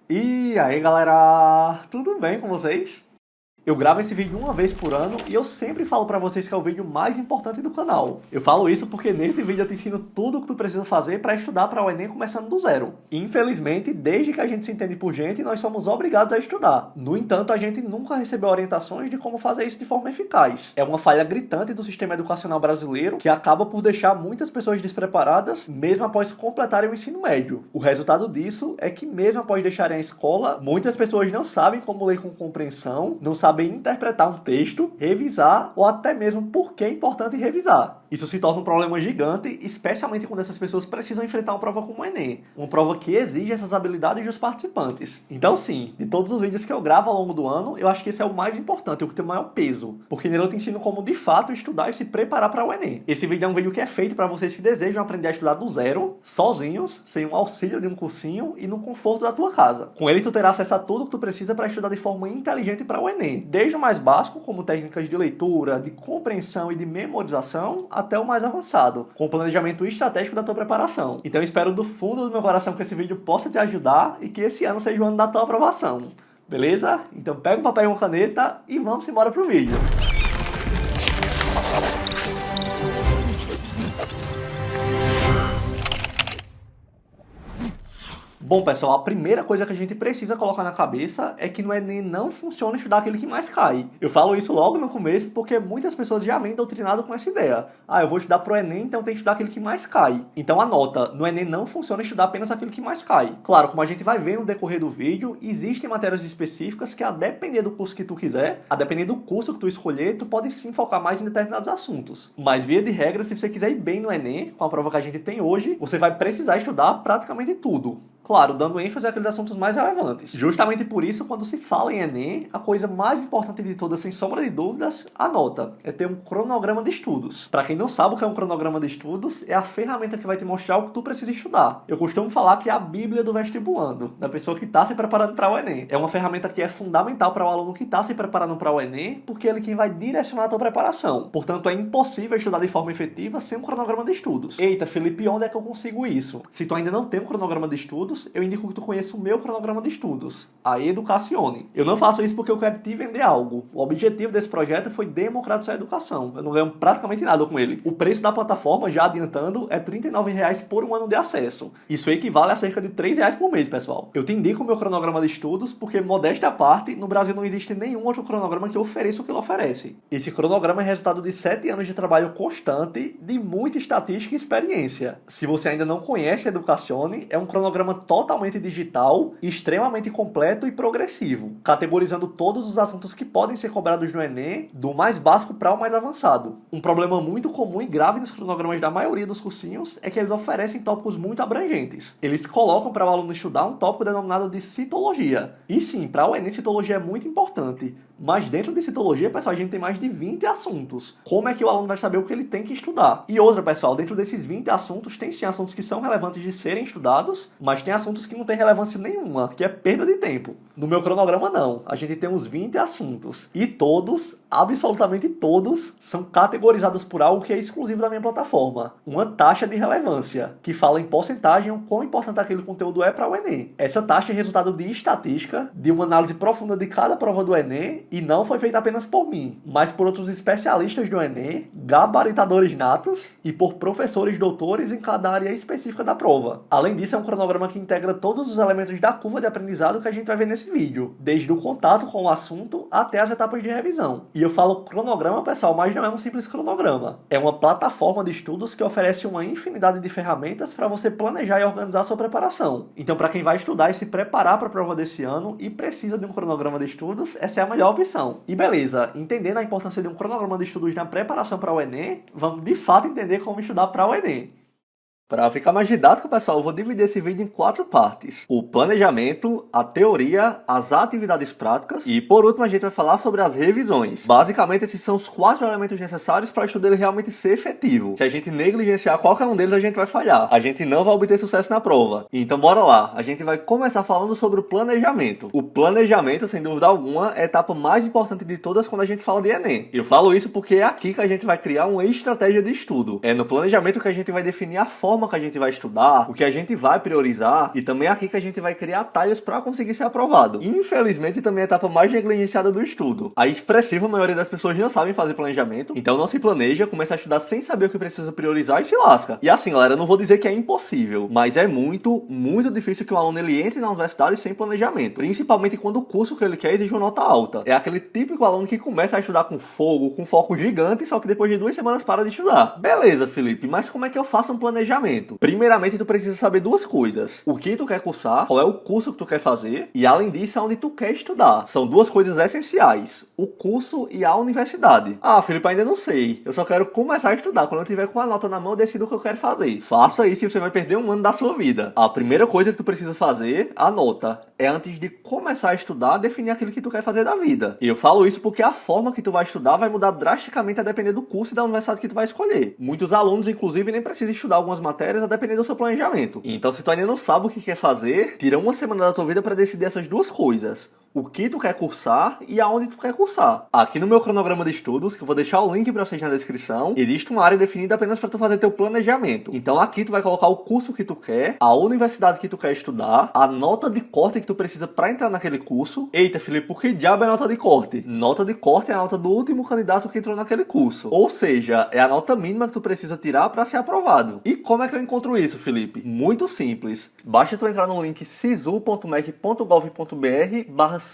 E aí galera, tudo bem com vocês? Eu gravo esse vídeo uma vez por ano e eu sempre falo pra vocês que é o vídeo mais importante do canal. Eu falo isso porque nesse vídeo eu te ensino tudo o que tu precisa fazer pra estudar para o Enem começando do zero. Infelizmente, desde que a gente se entende por gente, nós somos obrigados a estudar. No entanto, a gente nunca recebeu orientações de como fazer isso de forma eficaz. É uma falha gritante do sistema educacional brasileiro que acaba por deixar muitas pessoas despreparadas mesmo após completarem o ensino médio. O resultado disso é que mesmo após deixarem a escola, muitas pessoas não sabem como ler com compreensão, não sabem interpretar um texto, revisar ou até mesmo por que é importante revisar. Isso se torna um problema gigante, especialmente quando essas pessoas precisam enfrentar uma prova como o Enem, uma prova que exige essas habilidades dos participantes. Então sim, de todos os vídeos que eu gravo ao longo do ano, eu acho que esse é o mais importante, o que tem o maior peso, porque nele eu te ensino como de fato estudar e se preparar para o Enem. Esse vídeo é um vídeo que é feito para vocês que desejam aprender a estudar do zero, sozinhos, sem o auxílio de um cursinho e no conforto da tua casa. Com ele tu terá acesso a tudo que tu precisa para estudar de forma inteligente para o Enem, desde o mais básico, como técnicas de leitura, de compreensão e de memorização, até o mais avançado, com o planejamento estratégico da tua preparação. Então eu espero do fundo do meu coração que esse vídeo possa te ajudar e que esse ano seja o ano da tua aprovação. Beleza? Então pega um papel e uma caneta e vamos embora pro vídeo. Bom, pessoal, a primeira coisa que a gente precisa colocar na cabeça é que no Enem não funciona estudar aquele que mais cai. Eu falo isso logo no começo porque muitas pessoas já vêm doutrinadas com essa ideia. Ah, eu vou estudar pro Enem, então tem que estudar aquele que mais cai. Então anota, no Enem não funciona estudar apenas aquele que mais cai. Claro, como a gente vai ver no decorrer do vídeo, existem matérias específicas que a depender do curso que tu quiser, a depender do curso que tu escolher, tu pode sim focar mais em determinados assuntos. Mas via de regra, se você quiser ir bem no Enem, com a prova que a gente tem hoje, você vai precisar estudar praticamente tudo. Claro, dando ênfase àqueles assuntos mais relevantes. Justamente por isso, quando se fala em Enem, a coisa mais importante de todas, sem sombra de dúvidas, anota, é ter um cronograma de estudos. Para quem não sabe o que é um cronograma de estudos, é a ferramenta que vai te mostrar o que tu precisa estudar. Eu costumo falar que é a bíblia do vestibulando, da pessoa que está se preparando para o Enem. É uma ferramenta que é fundamental para o aluno que está se preparando para o Enem, porque é ele quem vai direcionar a tua preparação. Portanto, é impossível estudar de forma efetiva sem um cronograma de estudos. Eita, Felipe, onde é que eu consigo isso? Se tu ainda não tem um cronograma de estudos, eu indico que tu conheça o meu cronograma de estudos, a Educacione. Eu não faço isso porque eu quero te vender algo. O objetivo desse projeto foi democratizar a educação. Eu não ganho praticamente nada com ele. O preço da plataforma, já adiantando, é R$ 39,00 por um ano de acesso. Isso equivale a cerca de R$ 3,00 por mês, pessoal. Eu te indico o meu cronograma de estudos porque, modéstia à parte, no Brasil não existe nenhum outro cronograma que ofereça o que ele oferece. Esse cronograma é resultado de 7 anos de trabalho constante, de muita estatística e experiência. Se você ainda não conhece a Educacione, é um cronograma totalmente digital, extremamente completo e progressivo, categorizando todos os assuntos que podem ser cobrados no Enem, do mais básico para o mais avançado. Um problema muito comum e grave nos cronogramas da maioria dos cursinhos é que eles oferecem tópicos muito abrangentes. Eles colocam para o aluno estudar um tópico denominado de citologia. E sim, para o Enem, citologia é muito importante. Mas dentro de citologia, pessoal, a gente tem mais de 20 assuntos. Como é que o aluno vai saber o que ele tem que estudar? E outra, pessoal, dentro desses 20 assuntos, tem sim assuntos que são relevantes de serem estudados, mas tem assuntos que não têm relevância nenhuma, que é perda de tempo. No meu cronograma, não. A gente tem uns 20 assuntos. E todos, absolutamente todos, são categorizados por algo que é exclusivo da minha plataforma. Uma taxa de relevância, que fala em porcentagem o quão importante aquele conteúdo é para o Enem. Essa taxa é resultado de estatística, de uma análise profunda de cada prova do Enem, e não foi feita apenas por mim, mas por outros especialistas do Enem, gabaritadores natos e por professores doutores em cada área específica da prova. Além disso, é um cronograma que integra todos os elementos da curva de aprendizado que a gente vai ver nesse vídeo, desde o contato com o assunto até as etapas de revisão. E eu falo cronograma, pessoal, mas não é um simples cronograma. É uma plataforma de estudos que oferece uma infinidade de ferramentas para você planejar e organizar a sua preparação. Então, para quem vai estudar e se preparar para a prova desse ano e precisa de um cronograma de estudos, essa é a melhor opção. E beleza, entendendo a importância de um cronograma de estudos na preparação para o Enem, vamos de fato entender como estudar para o Enem. Para ficar mais didático, pessoal, eu vou dividir esse vídeo em 4 partes. O planejamento, a teoria, as atividades práticas e, por último, a gente vai falar sobre as revisões. Basicamente, esses são os 4 elementos necessários para o estudo dele realmente ser efetivo. Se a gente negligenciar qualquer um deles, a gente vai falhar. A gente não vai obter sucesso na prova. Então, bora lá. A gente vai começar falando sobre o planejamento. O planejamento, sem dúvida alguma, é a etapa mais importante de todas quando a gente fala de Enem. Eu falo isso porque é aqui que a gente vai criar uma estratégia de estudo. É no planejamento que a gente vai definir a forma forma que a gente vai estudar, o que a gente vai priorizar, e também é aqui que a gente vai criar atalhos para conseguir ser aprovado. Infelizmente, também é a etapa mais negligenciada do estudo. A expressiva maioria das pessoas não sabem fazer planejamento, então não se planeja, começa a estudar sem saber o que precisa priorizar e se lasca. E assim, galera, eu não vou dizer que é impossível, mas é muito difícil que um aluno ele entre na universidade sem planejamento, principalmente quando o curso que ele quer exige uma nota alta. É aquele típico aluno que começa a estudar com fogo, com foco gigante, só que depois de 2 semanas para de estudar. Beleza, Felipe, mas como é que eu faço um planejamento? Primeiramente, tu precisa saber 2 coisas. O que tu quer cursar, qual é o curso que tu quer fazer, e além disso, aonde tu quer estudar. São 2 coisas essenciais, o curso e a universidade. Ah, Felipe, ainda não sei. Eu só quero começar a estudar. Quando eu tiver com a nota na mão, eu decido o que eu quero fazer. Faça isso e você vai perder 1 ano da sua vida. A primeira coisa que tu precisa fazer, anota, é antes de começar a estudar, definir aquilo que tu quer fazer da vida. E eu falo isso porque a forma que tu vai estudar vai mudar drasticamente a depender do curso e da universidade que tu vai escolher. Muitos alunos, inclusive, nem precisam estudar algumas matérias a depender do seu planejamento. Então, se tu ainda não sabe o que quer fazer, tira 1 semana da tua vida para decidir essas 2 coisas. O que tu quer cursar e aonde tu quer cursar. Aqui no meu cronograma de estudos, que eu vou deixar o link para vocês na descrição, existe uma área definida apenas para tu fazer teu planejamento. Então aqui tu vai colocar o curso que tu quer, a universidade que tu quer estudar, a nota de corte que tu precisa para entrar naquele curso. Eita, Felipe, por que diabo é nota de corte? Nota de corte é a nota do último candidato que entrou naquele curso. Ou seja, é a nota mínima que tu precisa tirar para ser aprovado. E como é que eu encontro isso, Felipe? Muito simples. Basta tu entrar no link sisu.mec.gov.br/selecionados.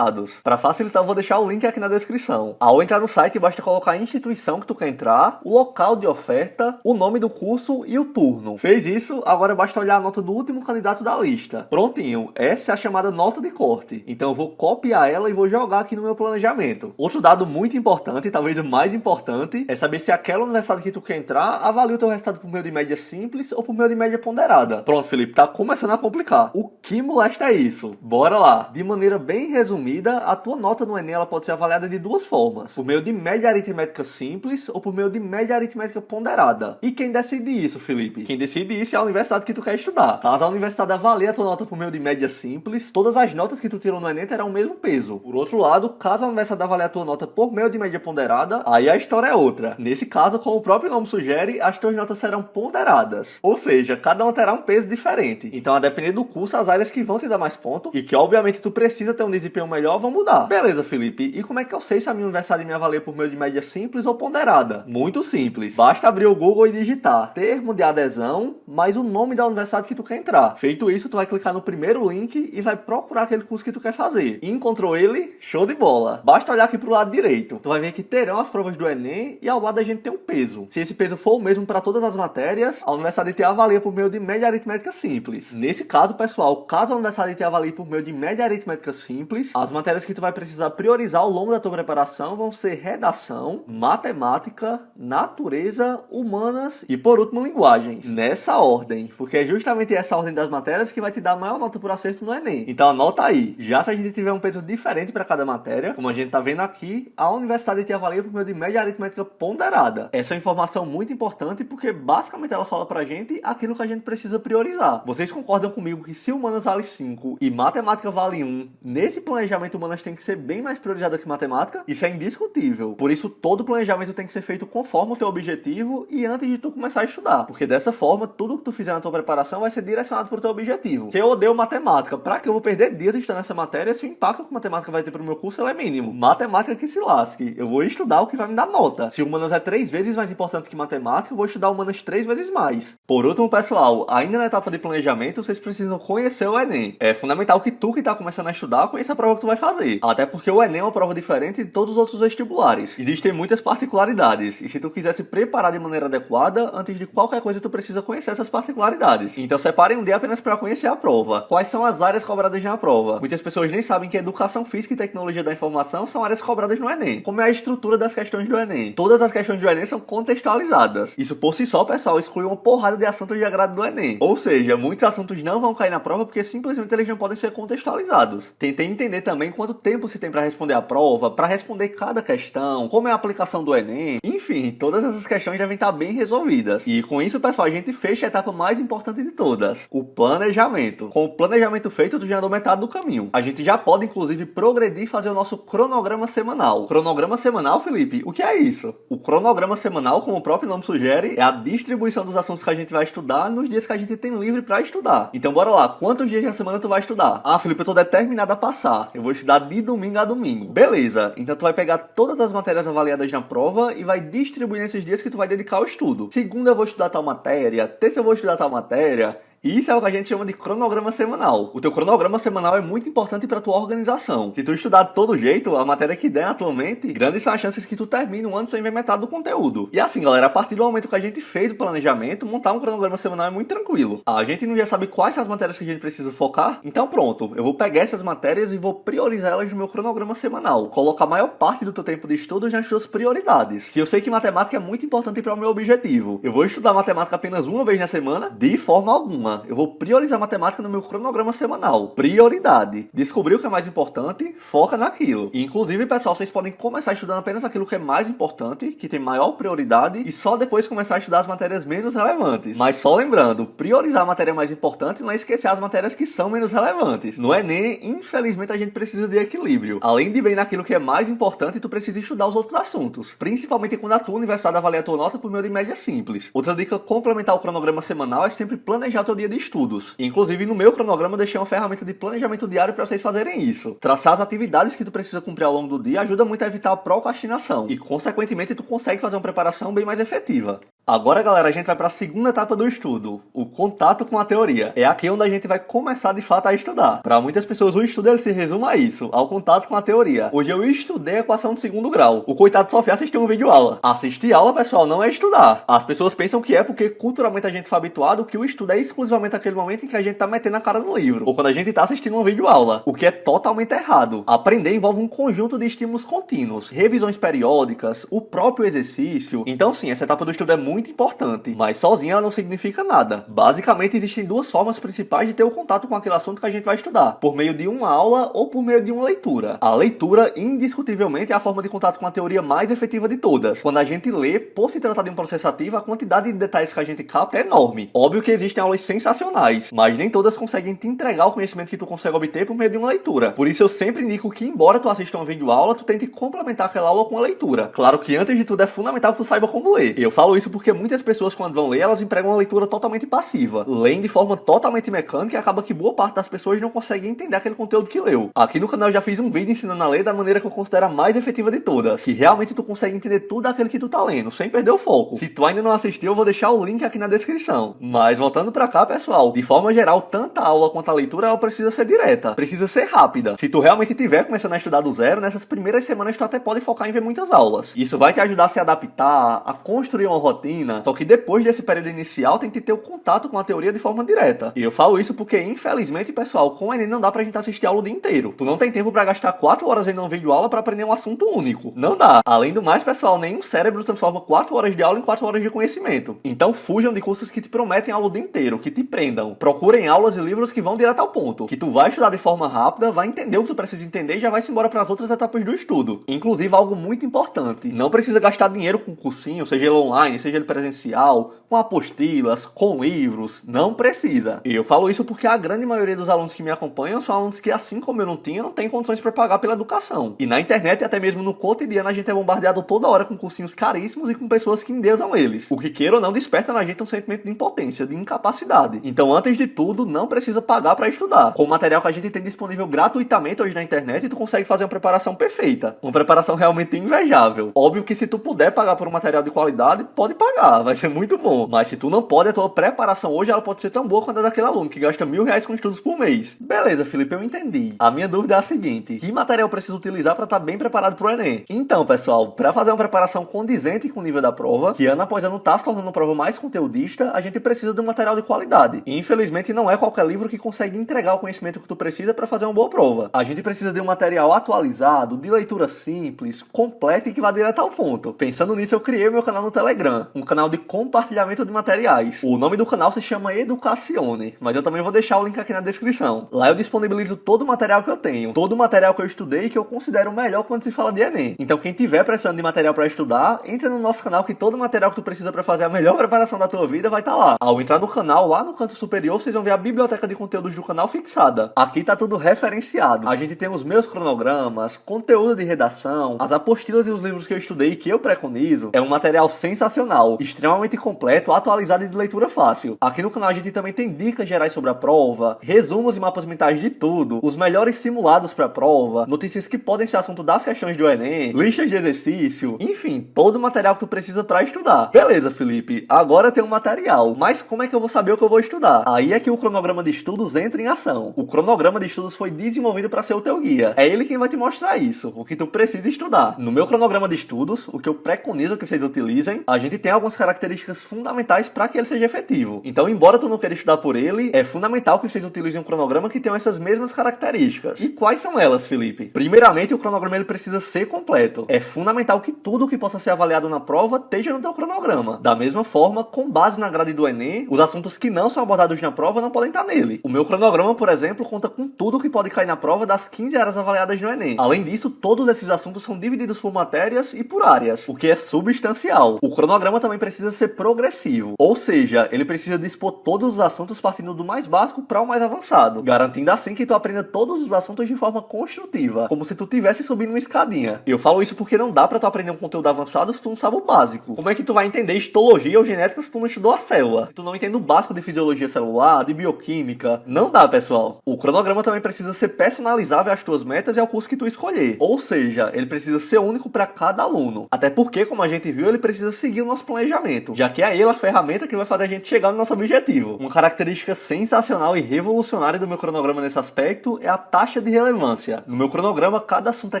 Para facilitar, eu vou deixar o link aqui na descrição. Ao entrar no site, basta colocar a instituição que tu quer entrar, o local de oferta, o nome do curso e o turno. Fez isso, agora basta olhar a nota do último candidato da lista. Prontinho, essa é a chamada nota de corte. Então eu vou copiar ela e vou jogar aqui no meu planejamento. Outro dado muito importante, talvez o mais importante, é saber se aquela universidade que tu quer entrar avalia o teu resultado por meio de média simples ou por meio de média ponderada. Pronto, Felipe, tá começando a complicar. O que molesta é isso? Bora lá. De maneira bem resumida, a tua nota no Enem ela pode ser avaliada de 2 formas. Por meio de média aritmética simples ou por meio de média aritmética ponderada. E quem decide isso, Felipe? Quem decide isso é a universidade que tu quer estudar. Caso a universidade avalie a tua nota por meio de média simples, todas as notas que tu tirou no Enem terão o mesmo peso. Por outro lado, caso a universidade avalie a tua nota por meio de média ponderada, aí a história é outra. Nesse caso, como o próprio nome sugere, as tuas notas serão ponderadas. Ou seja, cada uma terá um peso diferente. Então, a depender do curso, as áreas que vão te dar mais ponto e que obviamente tu precisa ter um desempenho melhor vão mudar. Beleza, Felipe, e como é que eu sei se a minha universidade me avalia por meio de média simples ou ponderada? Muito simples. Basta abrir o Google e digitar termo de adesão mais o nome da universidade que tu quer entrar. Feito isso, tu vai clicar no primeiro link e vai procurar aquele curso que tu quer fazer. E encontrou ele? Show de bola. Basta olhar aqui pro lado direito. Tu vai ver que terão as provas do Enem e ao lado a gente tem um peso. Se esse peso for o mesmo para todas as matérias, a universidade te avalia por meio de média aritmética simples. Nesse caso, pessoal, caso a universidade te avalie por meio de média aritmética simples, as matérias que tu vai precisar priorizar ao longo da tua preparação vão ser redação, matemática, natureza, humanas e, por último, linguagens. Nessa ordem, porque é justamente essa ordem das matérias que vai te dar a maior nota por acerto no Enem. Então anota aí. Já se a gente tiver um peso diferente para cada matéria, como a gente tá vendo aqui, a universidade te avalia por meio de média aritmética ponderada. Essa é uma informação muito importante porque basicamente ela fala pra gente aquilo que a gente precisa priorizar. Vocês concordam comigo que se humanas vale 5 e matemática vale 1, nesse planejamento humanas tem que ser bem mais priorizada que matemática? Isso é indiscutível. Por isso todo planejamento tem que ser feito conforme o teu objetivo e antes de tu começar a estudar. Porque dessa forma, tudo que tu fizer na tua preparação vai ser direcionado pro teu objetivo. Se eu odeio matemática, pra que eu vou perder dias estudando essa matéria se o impacto que matemática vai ter pro meu curso é mínimo? Matemática que se lasque. Eu vou estudar o que vai me dar nota. Se humanas é 3 vezes mais importante que matemática, eu vou estudar humanas 3 vezes mais. Por último, pessoal, ainda na etapa de planejamento, vocês precisam conhecer o Enem. É fundamental que tu que tá começando a estudar conheça a prova que tu vai fazer. Até porque o Enem é uma prova diferente de todos os outros vestibulares. Existem muitas particularidades. E se tu quiser se preparar de maneira adequada, antes de qualquer coisa tu precisa conhecer essas particularidades. Então separe um dia apenas para conhecer a prova. Quais são as áreas cobradas na prova? Muitas pessoas nem sabem que educação física e tecnologia da informação são áreas cobradas no Enem. Como é a estrutura das questões do Enem? Todas as questões do Enem são contextualizadas. Isso por si só, pessoal, exclui uma porrada de assuntos de agrado do Enem. Ou seja, muitos assuntos não vão cair na prova porque simplesmente eles não podem ser contextualizados. Tentei entender também quanto tempo se tem para responder a prova, para responder cada questão, como é a aplicação do Enem, enfim, todas essas questões devem estar bem resolvidas. E com isso, pessoal, a gente fecha a etapa mais importante de todas, o planejamento. Com o planejamento feito, tu já andou metade do caminho. A gente já pode, inclusive, progredir e fazer o nosso cronograma semanal. Cronograma semanal, Felipe, o que é isso? O cronograma semanal, como o próprio nome sugere, é a distribuição dos assuntos que a gente vai estudar nos dias que a gente tem livre para estudar. Então, bora lá, quantos dias da semana tu vai estudar? Ah, Felipe, eu tô determinado a passar. Eu vou estudar de domingo a domingo. Beleza, então tu vai pegar todas as matérias avaliadas na prova e vai distribuir nesses dias que tu vai dedicar ao estudo. Segunda eu vou estudar tal matéria, terça eu vou estudar tal matéria. Isso é o que a gente chama de cronograma semanal. O teu cronograma semanal é muito importante para tua organização. Se tu estudar de todo jeito, a matéria que der atualmente, grandes são as chances que tu termine um ano sem ver metade do conteúdo. E assim, galera, a partir do momento que a gente fez o planejamento, montar um cronograma semanal é muito tranquilo. A gente não já sabe quais são as matérias que a gente precisa focar, então pronto, eu vou pegar essas matérias e vou priorizar elas no meu cronograma semanal. Colocar a maior parte do teu tempo de estudo nas tuas prioridades. Se eu sei que matemática é muito importante para o meu objetivo, eu vou estudar matemática apenas uma vez na semana? De forma alguma. Eu vou priorizar matemática no meu cronograma semanal. Prioridade. Descobriu o que é mais importante, foca naquilo. E, inclusive, pessoal, vocês podem começar estudando apenas aquilo que é mais importante, que tem maior prioridade, e só depois começar a estudar as matérias menos relevantes. Mas só lembrando, priorizar a matéria mais importante não é esquecer as matérias que são menos relevantes. No Enem, infelizmente, a gente precisa de equilíbrio. Além de bem naquilo que é mais importante, tu precisa estudar os outros assuntos. Principalmente quando a tua universidade avalia a tua nota por meio de média simples. Outra dica complementar ao cronograma semanal é sempre planejar o teu dia de estudos. Inclusive, no meu cronograma, eu deixei uma ferramenta de planejamento diário para vocês fazerem isso. Traçar as atividades que tu precisa cumprir ao longo do dia ajuda muito a evitar a procrastinação. E, consequentemente, tu consegue fazer uma preparação bem mais efetiva. Agora, galera, a gente vai para a segunda etapa do estudo, o contato com a teoria. É aqui onde a gente vai começar de fato a estudar. Para muitas pessoas, o estudo ele se resume a isso, ao contato com a teoria. Hoje eu estudei a equação de segundo grau. O coitado só fez assistir um vídeo aula. Assistir aula, pessoal, não é estudar. As pessoas pensam que é porque culturalmente a gente foi habituado que o estudo é exclusivamente aquele momento em que a gente tá metendo a cara no livro, ou quando a gente tá assistindo um vídeo aula, o que é totalmente errado. Aprender envolve um conjunto de estímulos contínuos, revisões periódicas, o próprio exercício. Então sim, essa etapa do estudo é muito importante, mas sozinha ela não significa nada. Basicamente existem duas formas principais de ter o contato com aquele assunto que a gente vai estudar, por meio de uma aula ou por meio de uma leitura. A leitura, indiscutivelmente, é a forma de contato com a teoria mais efetiva de todas. Quando a gente lê, por se tratar de um processo ativo, a quantidade de detalhes que a gente capta é enorme. Óbvio que existem aulas sensacionais, mas nem todas conseguem te entregar o conhecimento que tu consegue obter por meio de uma leitura. Por isso eu sempre indico que, embora tu assista uma videoaula, tu tente complementar aquela aula com a leitura. Claro que antes de tudo é fundamental que tu saiba como ler. Eu falo isso porque muitas pessoas, quando vão ler, elas empregam uma leitura totalmente passiva. Leem de forma totalmente mecânica e acaba que boa parte das pessoas não consegue entender aquele conteúdo que leu. Aqui no canal eu já fiz um vídeo ensinando a ler da maneira que eu considero a mais efetiva de todas, que realmente tu consegue entender tudo aquilo que tu tá lendo, sem perder o foco. Se tu ainda não assistiu, eu vou deixar o link aqui na descrição. Mas voltando pra cá, pessoal, de forma geral, tanto a aula quanto a leitura, ela precisa ser direta, precisa ser rápida. Se tu realmente estiver começando a estudar do zero, nessas primeiras semanas tu até pode focar em ver muitas aulas. Isso vai te ajudar a se adaptar, a construir uma rotina, só que depois desse período inicial tem que ter o contato com a teoria de forma direta. E eu falo isso porque, infelizmente, pessoal, com o Enem não dá pra gente assistir aula o dia inteiro. Tu não tem tempo pra gastar 4 horas vendo um vídeo aula pra aprender um assunto único. Não dá. Além do mais, pessoal, nenhum cérebro transforma 4 horas de aula em 4 horas de conhecimento. Então fujam de cursos que te prometem aula o dia inteiro, que te prendam. Procurem aulas e livros que vão direto ao ponto, que tu vai estudar de forma rápida, vai entender o que tu precisa entender e já vai se embora para as outras etapas do estudo. Inclusive, algo muito importante, não precisa gastar dinheiro com cursinho, seja ele online, seja ele presencial, com apostilas, com livros, não precisa. E eu falo isso porque a grande maioria dos alunos que me acompanham são alunos que, assim como eu não tinha, não tem condições para pagar pela educação. E na internet e até mesmo no cotidiano a gente é bombardeado toda hora com cursinhos caríssimos e com pessoas que endeusam eles. O que queira ou não desperta na gente um sentimento de impotência, de incapacidade. Então, antes de tudo, não precisa pagar para estudar. Com o material que a gente tem disponível gratuitamente hoje na internet, tu consegue fazer uma preparação perfeita. Uma preparação realmente invejável. Óbvio que se tu puder pagar por um material de qualidade, pode pagar, vai ser muito bom. Mas se tu não pode, a tua preparação hoje ela pode ser tão boa quanto a daquele aluno que gasta R$ 1.000 com estudos por mês. Beleza, Felipe, eu entendi. A minha dúvida é a seguinte: que material eu preciso utilizar para estar bem preparado pro Enem? Então, pessoal, para fazer uma preparação condizente com o nível da prova, que ano após ano tá se tornando uma prova mais conteudista, a gente precisa de um material de qualidade. E, infelizmente, não é qualquer livro que consegue entregar o conhecimento que tu precisa para fazer uma boa prova. A gente precisa de um material atualizado, de leitura simples, completa e que vá direto ao ponto. Pensando nisso, eu criei o meu canal no Telegram, um canal de compartilhamento de materiais. O nome do canal se chama Educazione, mas eu também vou deixar o link aqui na descrição. Lá eu disponibilizo todo o material que eu tenho, todo o material que eu estudei e que eu considero melhor quando se fala de Enem. Então quem tiver precisando de material para estudar, entra no nosso canal que todo o material que tu precisa para fazer a melhor preparação da tua vida vai estar lá. Ao entrar no canal, lá no canto superior, vocês vão ver a biblioteca de conteúdos do canal fixada. Aqui tá tudo referenciado. A gente tem os meus cronogramas, conteúdo de redação, as apostilas e os livros que eu estudei e que eu preconizo. É um material sensacional, extremamente completo, atualizado e de leitura fácil. Aqui no canal a gente também tem dicas gerais sobre a prova, resumos e mapas mentais de tudo, os melhores simulados para a prova, notícias que podem ser assunto das questões do Enem, listas de exercício, enfim, todo o material que tu precisa para estudar. Beleza, Felipe, agora eu tenho um material, mas como é que eu vou saber o que eu vou estudar? Aí é que o cronograma de estudos entra em ação. O cronograma de estudos foi desenvolvido para ser o teu guia. É ele quem vai te mostrar isso, o que tu precisa estudar. No meu cronograma de estudos, o que eu preconizo que vocês utilizem, a gente tem algumas características fundamentais para que ele seja efetivo. Então, embora tu não queira estudar por ele, é fundamental que vocês utilizem um cronograma que tenha essas mesmas características. E quais são elas, Felipe? Primeiramente, o cronograma ele precisa ser completo. É fundamental que tudo que possa ser avaliado na prova esteja no teu cronograma. Da mesma forma, com base na grade do Enem, os assuntos que não são abordados na prova não podem estar nele. O meu cronograma, por exemplo, conta com tudo que pode cair na prova das 15 áreas avaliadas no Enem. Além disso, todos esses assuntos são divididos por matérias e por áreas, o que é substancial. O cronograma também precisa ser progressivo, ou seja, ele precisa dispor todos os assuntos partindo do mais básico para o mais avançado, garantindo assim que tu aprenda todos os assuntos de forma construtiva, como se tu tivesse subindo uma escadinha. Eu falo isso porque não dá para tu aprender um conteúdo avançado se tu não sabe o básico. Como é que tu vai entender histologia ou genética se tu não estudou a célula? Se tu não entende o básico de fisiologia celular, de bioquímica? Não dá, pessoal. O cronograma também precisa ser personalizável às tuas metas e ao curso que tu escolher. Ou seja, ele precisa ser único para cada aluno. Até porque, como a gente viu, ele precisa seguir o nosso planejamento, já que é ele a ferramenta que vai fazer a gente chegar no nosso objetivo. Uma característica sensacional e revolucionária do meu cronograma nesse aspecto é a taxa de relevância. No meu cronograma, cada assunto é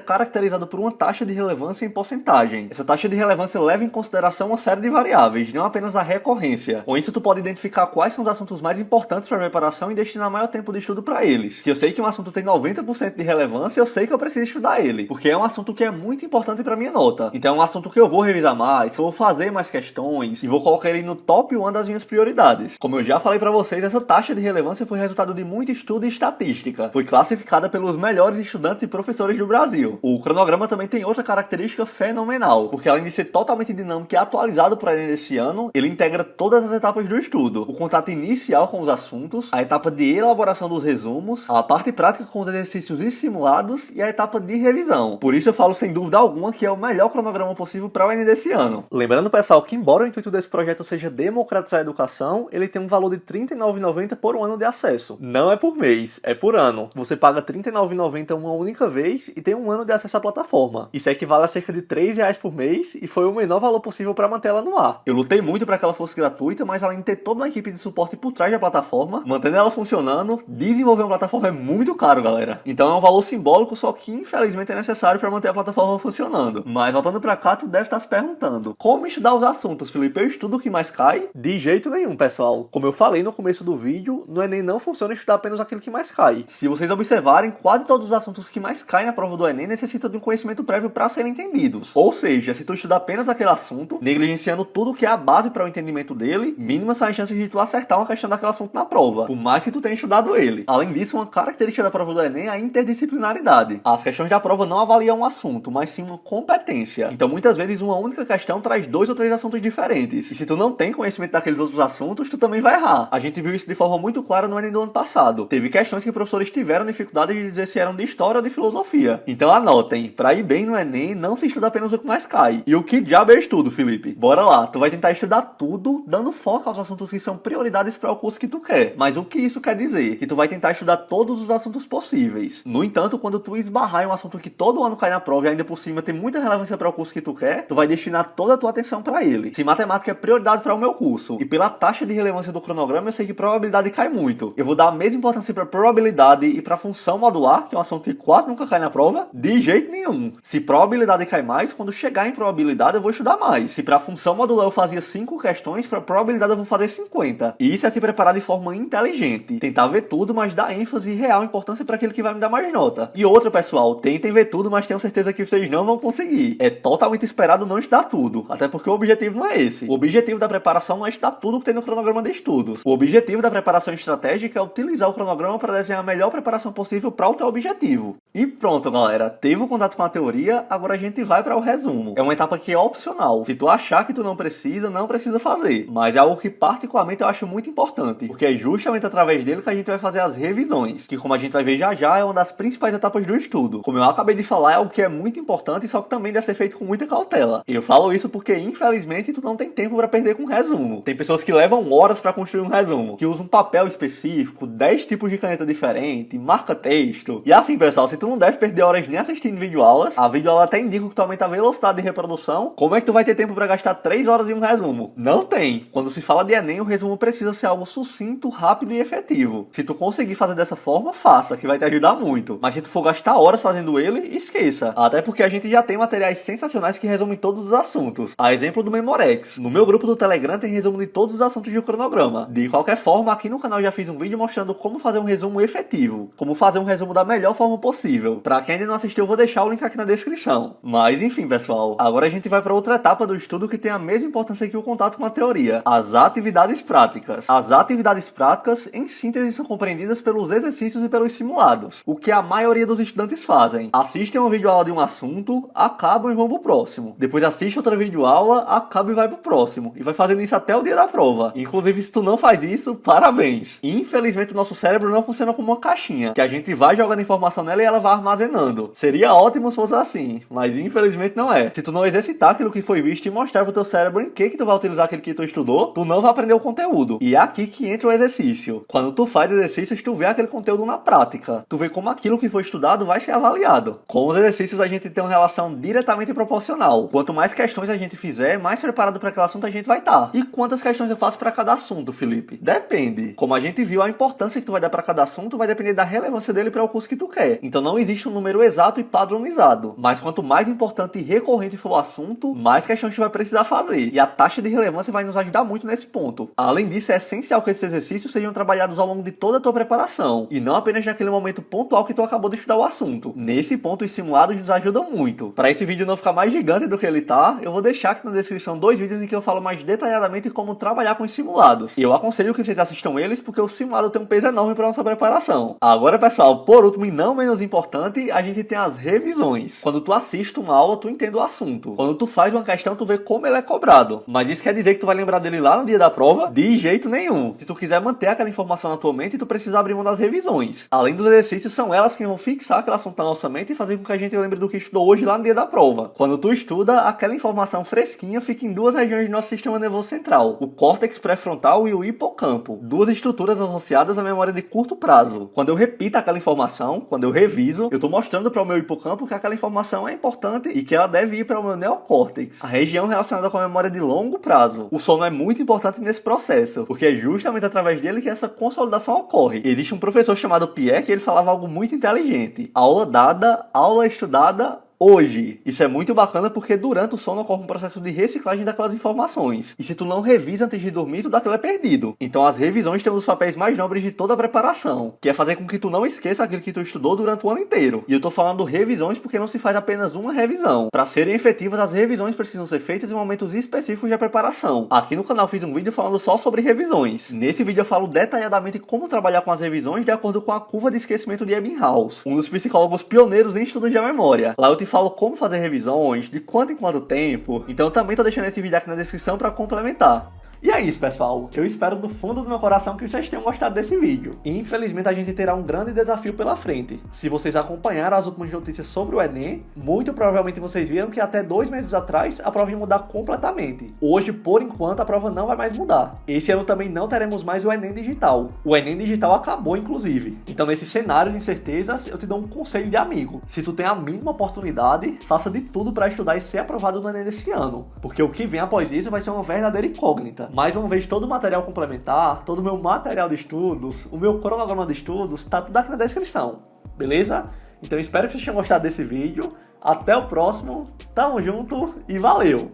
caracterizado por uma taxa de relevância em porcentagem. Essa taxa de relevância leva em consideração uma série de variáveis, não apenas a recorrência. Com isso, tu pode identificar quais são os assuntos mais importantes para a preparação e destinar maior tempo de estudo para eles. Se eu sei que um assunto tem 90% de relevância, eu sei que eu preciso estudar ele, porque é um assunto que é muito importante para minha nota. Então é um assunto que eu vou revisar mais, que eu vou fazer mais questões e vou colocar ele no top 1 das minhas prioridades. Como eu já falei para vocês, essa taxa de relevância foi resultado de muito estudo e estatística. Foi classificada pelos melhores estudantes e professores do Brasil. O cronograma também tem outra característica fenomenal, porque além de ser totalmente dinâmico e atualizado para o Enem desse ano, ele integra todas as etapas do estudo. O contato inicial com os assuntos, a etapa de elaboração dos resumos, a parte prática com os exercícios e simulados e a etapa de revisão. Por isso eu falo sem dúvida alguma que é o melhor cronograma possível para o Enem desse ano. Lembrando, pessoal, que embora o intuito desse projeto seja democratizar a educação, ele tem um valor de R$ 39,90 por um ano de acesso. Não é por mês, é por ano. Você paga R$ 39,90 uma única vez e tem um ano de acesso à plataforma. Isso equivale a cerca de R$ 3,00 por mês e foi o menor valor possível para manter ela no ar. Eu lutei muito para que ela fosse gratuita, mas além de ter toda uma equipe de suporte por trás da plataforma, mantendo ela funcionando, desenvolver uma plataforma é muito caro, galera. Então é um valor simbólico, só que infelizmente é necessário para manter a plataforma funcionando. Mas voltando para cá, tu deve estar se perguntando: como estudar os assuntos, Felipe? Eu estudo o que mais cai? De jeito nenhum, pessoal. Como eu falei no começo do vídeo, no Enem não funciona estudar apenas aquilo que mais cai. Se vocês observarem, quase todos os assuntos que mais caem na prova do Enem necessitam de um conhecimento prévio para serem entendidos. Ou seja, se tu estudar apenas aquele assunto, negligenciando tudo que é a base para o entendimento dele, mínimas são as chances de tu acertar uma questão daquele assunto na prova, por mais que tu tenha estudado ele. Além disso, uma característica da prova do Enem é a interdisciplinaridade. As questões da prova não avaliam um assunto, mas sim uma competência. Então, muitas vezes, uma única questão traz 2 ou 3 assuntos diferentes. E se tu não tem conhecimento daqueles outros assuntos, tu também vai errar. A gente viu isso de forma muito clara no Enem do ano passado. Teve questões que professores tiveram dificuldade de dizer se eram de história ou de filosofia. Então anotem, pra ir bem no Enem, não se estuda apenas o que mais cai. E o que diabo é estudo, Felipe? Bora lá, tu vai tentar estudar tudo, dando foco aos assuntos que são prioridades para o curso que tu quer. Mas o que isso quer dizer? Que tu vai tentar estudar todos os assuntos possíveis. No entanto, quando tu esbarrar em um assunto que todo ano cai na prova e ainda por cima tem muita relevância para o curso que tu quer, tu vai destinar toda a tua atenção para ele. Se matemática é prioridade para o meu curso, e pela taxa de relevância do cronograma, eu sei que probabilidade cai muito. Eu vou dar a mesma importância para probabilidade e para função modular, que é um assunto que quase nunca cai na prova, de jeito nenhum. Se probabilidade cai mais, quando chegar em probabilidade eu vou estudar mais. Se para função modular eu fazia 5 questões, para probabilidade eu vou fazer 50. E isso é se preparar de forma inteligente. Tentar ver tudo, mas dar ênfase e real importância para aquilo que vai me dar mais nota. E outra, pessoal, tentem ver tudo, mas tenham certeza que vocês não vão conseguir. É totalmente esperado não estudar tudo. Até porque o objetivo objetivo não é esse. O objetivo da preparação não é estudar tudo que tem no cronograma de estudos. O objetivo da preparação estratégica é utilizar o cronograma para desenhar a melhor preparação possível para o teu objetivo. E pronto, galera. Teve o contato com a teoria, agora a gente vai para o resumo. É uma etapa que é opcional. Se tu achar que tu não precisa fazer. Mas é algo que particularmente eu acho muito importante, porque é justamente através dele que a gente vai fazer as revisões, que como a gente vai ver já é uma das principais etapas do estudo. Como eu acabei de falar, é algo que é muito importante, só que também deve ser feito com muita cautela. Eu falo isso porque, infelizmente, tu não tem tempo para perder com resumo. Tem pessoas que levam horas para construir um resumo, que usam um papel específico, 10 tipos de caneta diferente, marca texto. E assim, pessoal, se tu não deve perder horas nem assistindo videoaulas, a videoaula até indica que tu aumenta a velocidade de reprodução, como é que tu vai ter tempo para gastar 3 horas em um resumo? Não tem. Quando se fala de Enem, o resumo precisa ser algo sucinto, rápido e efetivo. Se tu conseguir fazer dessa forma, faça, que vai te ajudar muito. Mas se tu for gastar horas fazendo ele, esqueça. Até porque a gente já tem materiais sensacionais que resumem todos os assuntos. A exemplo do Memorex. No meu grupo do Telegram tem resumo de todos os assuntos do cronograma. De qualquer forma, aqui no canal já fiz um vídeo mostrando como fazer um resumo efetivo. Como fazer um resumo da melhor forma possível. Pra quem ainda não assistiu, eu vou deixar o link aqui na descrição. Mas enfim, pessoal. Agora a gente vai para outra etapa do estudo que tem a mesma importância que o contato com a teoria. As atividades práticas. As atividades práticas, em síntese, são compreendidas pelos exercícios e pelos simulados. O que a maioria dos estudantes fazem. Assistem uma videoaula de um assunto, acabam e vão pro próximo. Depois assiste outra videoaula, acaba e vai pro próximo. E vai fazendo isso até o dia da prova. Inclusive, se tu não faz isso, parabéns. Infelizmente, o nosso cérebro não funciona como uma caixinha, que a gente vai jogando informação nela e ela vai armazenando. Seria ótimo se fosse assim, mas infelizmente não é. Se tu não exercitar aquilo que foi visto e mostrar pro teu cérebro em que tu vai utilizar aquele que tu estudou, tu não vai aprender o conteúdo. E é aqui que entra o exercício. Quando tu faz exercícios, tu vê aquele conteúdo na prática. Tu vê como aquilo que foi estudado vai ser avaliado. Com os exercícios, a gente tem uma relação diretamente proporcional. Quanto mais questões a gente fizer, mais preparado para aquele assunto a gente vai estar. E quantas questões eu faço para cada assunto, Felipe? Depende. Como a gente viu, a importância que tu vai dar para cada assunto vai depender da relevância dele para o curso que tu quer. Então não existe um número exato e padronizado. Mas quanto mais importante e recorrente for o assunto, mais questões tu vai precisar fazer. E a taxa de relevância vai nos ajudar muito nesse ponto. Além disso, é essencial que esses exercícios sejam trabalhados ao longo de toda a tua preparação. E não apenas naquele momento pontual que tu acabou de estudar o assunto. Nesse ponto, os simulados nos ajudam muito. Para esse vídeo não ficar mais gigante do que ele tá, eu vou deixar aqui na descrição 2 vídeos em que eu falo mais detalhadamente como trabalhar com os simulados. E eu aconselho que vocês assistam eles porque o simulado tem um peso enorme para nossa preparação. Agora, pessoal, por último e não menos importante, a gente tem as revisões. Quando tu assiste uma aula, tu entende o assunto. Quando tu faz uma questão, tu vê como ele é cobrado. Mas isso quer dizer que tu vai lembrar dele lá no dia da prova? De jeito nenhum. Se tu quiser manter aquela informação na tua mente, tu precisa abrir mão das revisões. Além dos exercícios, são elas que vão fixar aquele assunto na nossa mente e fazer com que a gente lembre do que estudou hoje lá no dia da prova. Quando tu estuda, aquela informação fresquinha fica em duas regiões do nosso sistema nervoso central. O córtex pré-frontal e o hipocampo. Duas estruturas associadas à memória de curto prazo. Quando eu repito aquela informação, quando eu reviso, eu tô mostrando para o meu hipocampo que aquela informação é importante e que ela deve ir para o meu neocórtex, a região relacionada com a memória de longo prazo. O sono é muito importante nesse processo, porque é justamente através dele que essa consolidação ocorre. Existe um professor chamado Pierre que ele falava algo muito inteligente. Aula dada, aula estudada, hoje. Isso é muito bacana porque durante o sono ocorre um processo de reciclagem daquelas informações. E se tu não revisa antes de dormir, tudo aquilo é perdido. Então as revisões têm um dos papéis mais nobres de toda a preparação, que é fazer com que tu não esqueça aquilo que tu estudou durante o ano inteiro. E eu tô falando revisões porque não se faz apenas uma revisão. Para serem efetivas, as revisões precisam ser feitas em momentos específicos da preparação. Aqui no canal fiz um vídeo falando só sobre revisões. Nesse vídeo eu falo detalhadamente como trabalhar com as revisões de acordo com a curva de esquecimento de Ebbinghaus, um dos psicólogos pioneiros em estudos de memória. Lá eu te falo como fazer revisões, de quanto em quanto tempo. Então eu também tô deixando esse vídeo aqui na descrição para complementar. E é isso, pessoal. Eu espero do fundo do meu coração que vocês tenham gostado desse vídeo. Infelizmente, a gente terá um grande desafio pela frente. Se vocês acompanharam as últimas notícias sobre o Enem, muito provavelmente vocês viram que até 2 meses atrás a prova ia mudar completamente. Hoje, por enquanto, a prova não vai mais mudar. Esse ano também não teremos mais o Enem digital. O Enem digital acabou, inclusive. Então, nesse cenário de incertezas, eu te dou um conselho de amigo. Se tu tem a mínima oportunidade, faça de tudo para estudar e ser aprovado no Enem desse ano. Porque o que vem após isso vai ser uma verdadeira incógnita. Mais uma vez, todo o material complementar, todo o meu material de estudos, o meu cronograma de estudos, tá tudo aqui na descrição, beleza? Então espero que vocês tenham gostado desse vídeo, até o próximo, tamo junto e valeu!